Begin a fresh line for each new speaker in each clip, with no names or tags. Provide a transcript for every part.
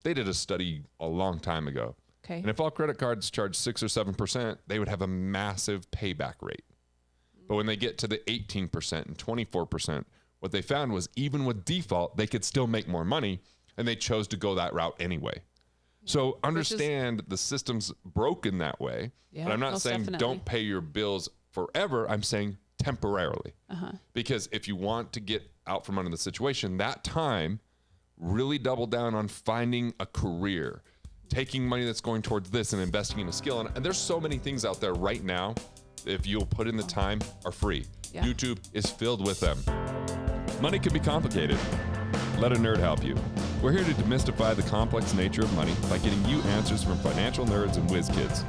they did a study a long time ago.
Okay.
And if all credit cards charge 6 or 7%, they would have a massive payback rate. But when they get to the 18% and 24%, what they found was even with default, they could still make more money, and they chose to go that route anyway. So understand the system's broken that way.
Yeah,
but I'm not saying
definitely.
don't pay your bills forever. I'm saying temporarily. Because if you want to get out from under the situation, that time, really double down on finding a career, taking money that's going towards this and investing in a skill. And there's so many things out there right now, if you'll put in the time, are free.
Yeah.
YouTube is filled with them. Money can be complicated. Let a nerd help you. We're here to demystify the complex nature of money by getting you answers from financial nerds and whiz kids.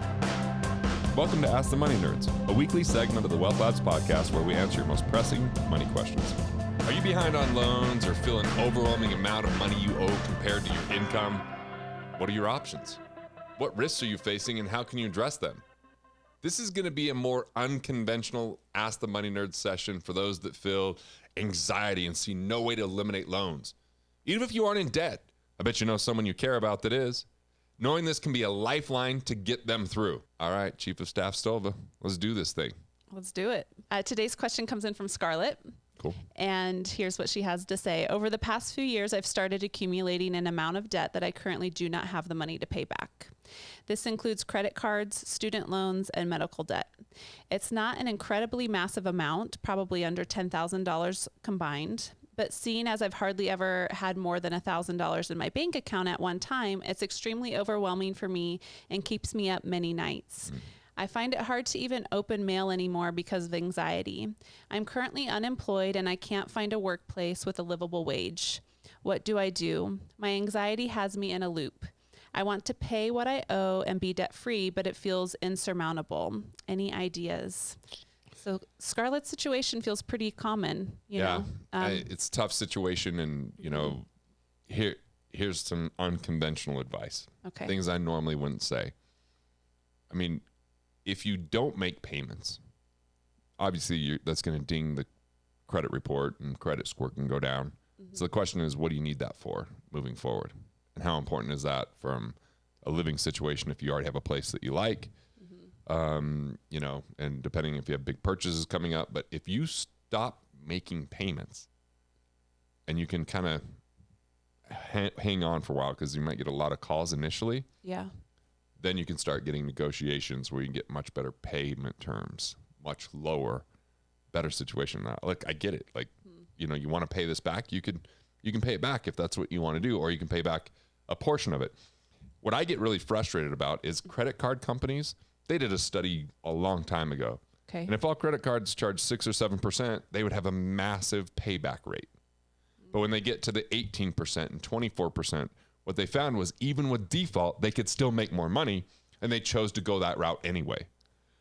Welcome to Ask the Money Nerds, a weekly segment of the Wealth Labs podcast where we answer your most pressing money questions. Are you behind on loans or feel an overwhelming amount of money you owe compared to your income? What are your options? What risks are you facing and how can you address them? This is going to be a more unconventional Ask the Money Nerds session for those that feel anxiety and see no way to eliminate loans. Even if you aren't in debt, I bet you know someone you care about that is. Knowing this can be a lifeline to get them through. All right, Chief of Staff Stova, let's do this thing.
Let's do it. Today's question comes in from Scarlett.
Cool.
And here's what she has to say. Over the past few years, I've started accumulating an amount of debt that I currently do not have the money to pay back. This includes credit cards, student loans, and medical debt. It's not an incredibly massive amount, probably under $10,000 combined. But seeing as I've hardly ever had more than $1,000 in my bank account at one time, it's extremely overwhelming for me and keeps me up many nights. I find it hard to even open mail anymore because of anxiety. I'm currently unemployed and I can't find a workplace with a livable wage. What do I do? My anxiety has me in a loop. I want to pay what I owe and be debt-free, but it feels insurmountable. Any ideas? So Scarlett's situation feels pretty common, you know.
It's a tough situation, and here's some unconventional advice.
Okay.
Things I normally wouldn't say. I mean, if you don't make payments, obviously that's going to ding the credit report, and credit score can go down. So the question is, what do you need that for moving forward, and how important is that from a living situation if you already have a place that you like? And depending if you have big purchases coming up, but if you stop making payments and you can kind of hang on for a while, because you might get a lot of calls initially. Yeah. Then you can start getting negotiations where you can get much better payment terms, much lower, better situation. Now, look, I get it. Like, you want to pay this back. You can pay it back if that's what you want to do, or you can pay back a portion of it. What I get really frustrated about is credit card companies. They did a study a long time ago. Okay. And if all credit cards charge 6 or 7%, they would have a massive payback rate. But when they get to the 18% and 24%, what they found was even with default, they could still make more money, and they chose to go that route anyway.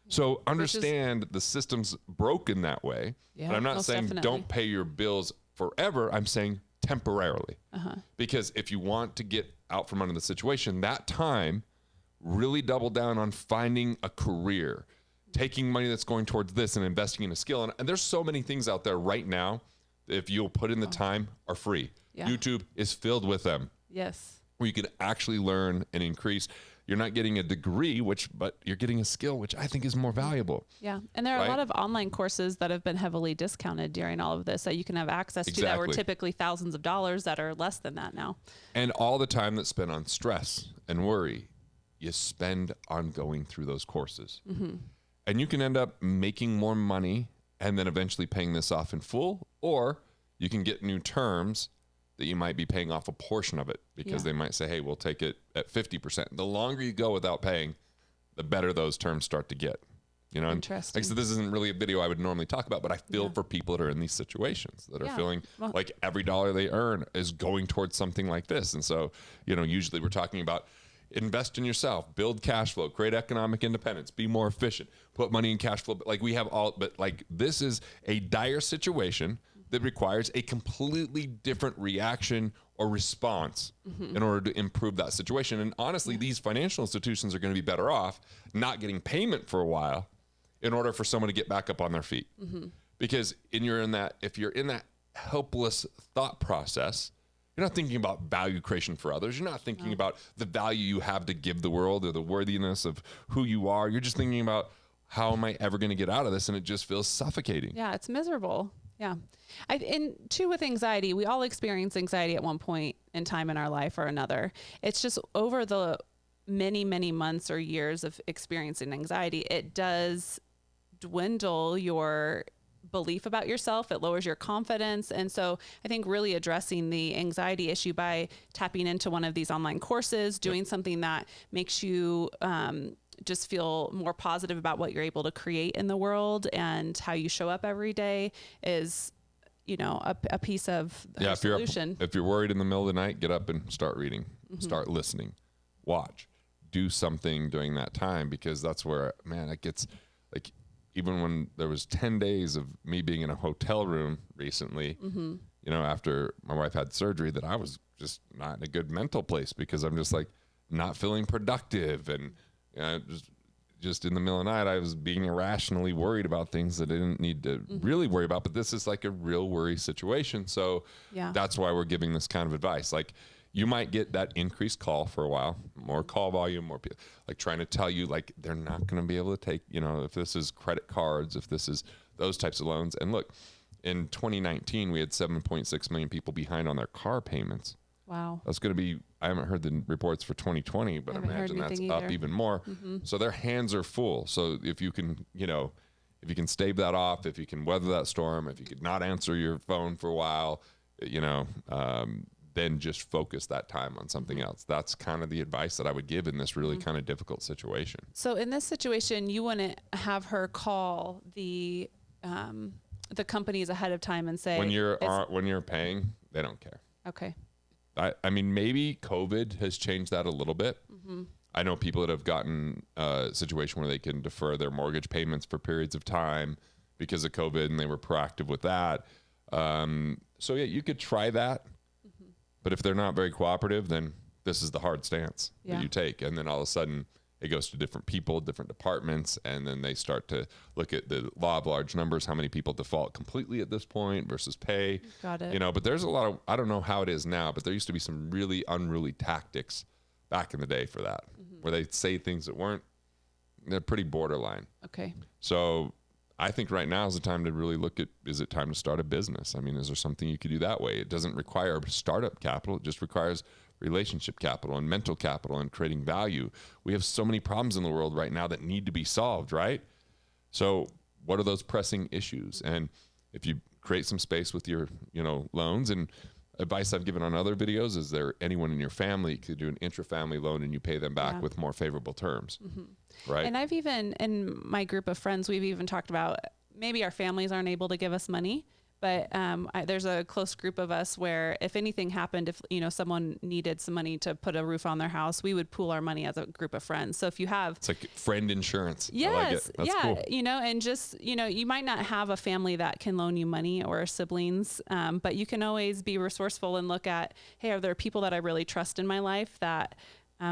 So understand the system's broken that way. Yeah, but I'm not saying don't pay your bills forever. I'm saying temporarily. Because if you want to get out from under the situation, that time, really double down on finding a career, taking money that's going towards this and investing in a skill. And there's so many things out there right now that if you'll put in the time are free. Yeah. YouTube is filled with them. Yes. Where you can actually learn and increase. You're not getting a degree, but you're getting a skill, which I think is more valuable. Yeah. And there are a lot of online courses that have been heavily discounted during all of this that you can have access to that were typically thousands of dollars that are less than that now. And all the time that's spent on stress and worry, you spend on going through those courses. And you can end up making more money and then eventually paying this off in full, or you can get new terms that you might be paying off a portion of it, because they might say, hey, we'll take it at 50%. The longer you go without paying, the better those terms start to get. Interesting. Like I said, this isn't really a video I would normally talk about, but I feel for people that are in these situations that are feeling like every dollar they earn is going towards something like this. And so, usually we're talking about invest in yourself, build cash flow, create economic independence, be more efficient, put money in cash flow. Like we have but this is a dire situation that requires a completely different reaction or response in order to improve that situation. And honestly, these financial institutions are going to be better off not getting payment for a while in order for someone to get back up on their feet. Because if you're in that helpless thought process, You're not thinking about value creation for others. You're not thinking about the value you have to give the world or the worthiness of who you are. You're just thinking about, how am I ever going to get out of this? And it just feels suffocating.
Yeah, it's miserable. Yeah. And too, with anxiety, we all experience anxiety at one point in time in our life or another. It's just over the many, many months or years of experiencing anxiety, it does dwindle your belief about yourself. It lowers your confidence. And so I think really addressing the anxiety issue by tapping into one of these online courses, doing something that makes you just feel more positive about what you're able to create in the world and how you show up every day is, you know, a piece of the solution.
If you're worried in the middle of the night, get up and start reading, start listening, watch, do something during that time, because that's where, man, it gets like, even when there was 10 days of me being in a hotel room recently, you know, after my wife had surgery, that I was just not in a good mental place, because I'm just like not feeling productive. And you know, just in the middle of the night, I was being irrationally worried about things that I didn't need to really worry about. But this is like a real worry situation. So that's why we're giving this kind of advice. Like, you might get that increased call for a while, more call volume, more people like trying to tell you, like, they're not going to be able to take, you know, if this is credit cards, if this is those types of loans. And look, in 2019, we had 7.6 million people behind on their car payments.
Wow.
That's going to be, I haven't heard the reports for 2020, but I imagine that's up even more. So their hands are full. So if you can, you know, if you can stave that off, if you can weather that storm, if you could not answer your phone for a while, you know, then just focus that time on something else. That's kind of the advice that I would give in this really kind of difficult situation.
So in this situation, you wouldn't have her call the companies ahead of time and say, when
you're paying, they don't care.
Okay.
I mean, maybe COVID has changed that a little bit. I know people that have gotten a situation where they can defer their mortgage payments for periods of time because of COVID, and they were proactive with that. So yeah, you could try that. But if they're not very cooperative, then this is the hard stance that you take. And then all of a sudden it goes to different people, different departments. And then they start to look at the law of large numbers, how many people default completely at this point versus pay.
Got it.
You know, but there's a lot of, I don't know how it is now, but there used to be some really unruly tactics back in the day for that, where they say things that they're pretty borderline.
Okay.
So I think right now is the time to really look at, is it time to start a business? I mean, is there something you could do that way? It doesn't require startup capital. It just requires relationship capital and mental capital and creating value. We have so many problems in the world right now that need to be solved, right? So what are those pressing issues? And if you create some space with your, you know, loans, and advice I've given on other videos, is there anyone in your family could do an intrafamily loan and you pay them back with more favorable terms, right?
And I've even, in my group of friends, we've even talked about maybe our families aren't able to give us money, but there's a close group of us where if anything happened, if, you know, someone needed some money to put a roof on their house, we would pool our money as a group of friends. So if you have,
it's like friend insurance.
Yes.
I like it. That's cool.
You know, and just, you know, you might not have a family that can loan you money or siblings, but you can always be resourceful and look at, hey, are there people that I really trust in my life that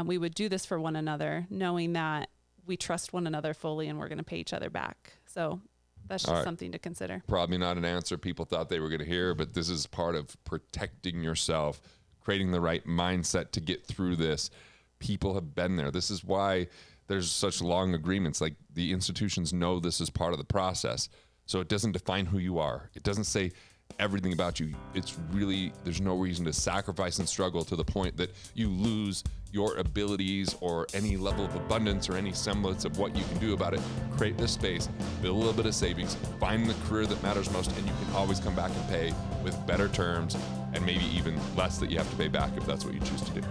we would do this for one another, knowing that we trust one another fully and we're going to pay each other back. So that's just something to consider.
Probably not an answer people thought they were going to hear, but this is part of protecting yourself, creating the right mindset to get through this. People have been there. This is why there's such long agreements. Like, the institutions know this is part of the process. So it doesn't define who you are. It doesn't say everything about you. It's really, there's no reason to sacrifice and struggle to the point that you lose your abilities or any level of abundance or any semblance of what you can do about it. Create this space, build a little bit of savings, find the career that matters most, and you can always come back and pay with better terms, and maybe even less that you have to pay back if that's what you choose to do.